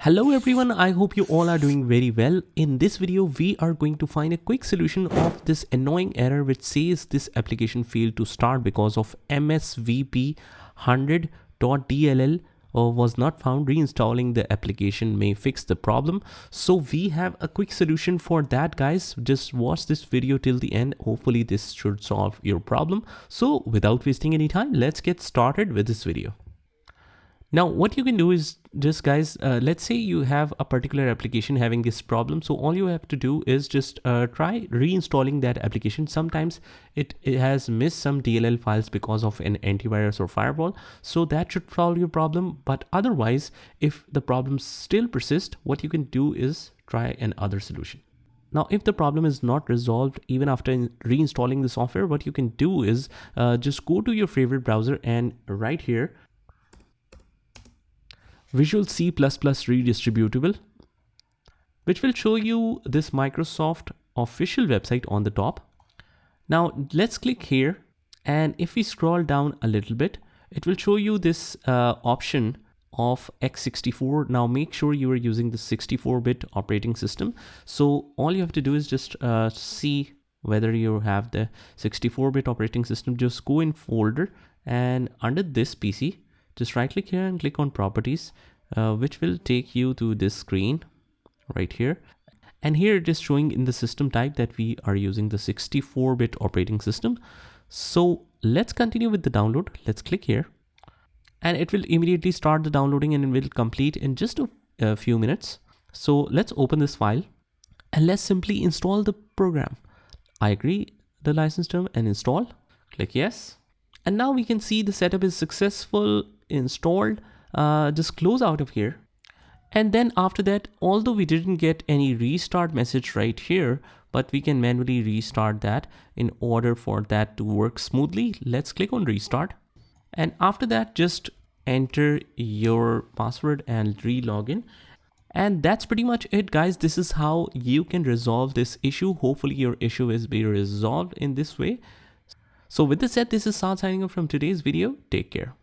Hello everyone, I hope you all are doing very well. In this video, we are going to find a quick solution of this annoying error which says this application failed to start because of msvcp100.dll was not found. Reinstalling the application may fix the problem. So we have a quick solution for that, guys. Just watch this video till the end. Hopefully this should solve your problem. So without wasting any time, let's get started with this video. Now what you can do is just guys, let's say you have a particular application having this problem. So all you have to do is just try reinstalling that application. Sometimes it has missed some DLL files because of an antivirus or firewall. So that should solve your problem. But otherwise, if the problem still persists, what you can do is try another solution. Now, if the problem is not resolved even after reinstalling the software, what you can do is just go to your favorite browser and right here, Visual C Redistributable, which will show you this Microsoft official website on the top. Now let's click here, and if we scroll down a little bit, it will show you this option of x64. Now make sure you are using the 64-bit operating system. So all you have to do is just see whether you have the 64-bit operating system. Just go in folder, and under this PC, just right click here and click on properties, which will take you to this screen right here. And here it is showing in the system type that we are using the 64-bit operating system. So let's continue with the download. Let's click here, and it will immediately start the downloading and it will complete in just a few minutes. So let's open this file and let's simply install the program. I agree the license term and install. Click yes. And now we can see the setup is successful, installed. Just close out of here. And then after that, although we didn't get any restart message right here, but we can manually restart that in order for that to work smoothly. Let's click on restart. And after that, just enter your password and re-log in. And that's pretty much it, guys. This is how you can resolve this issue. Hopefully your issue is being resolved in this way. So with this said, this is Saad signing off from today's video. Take care.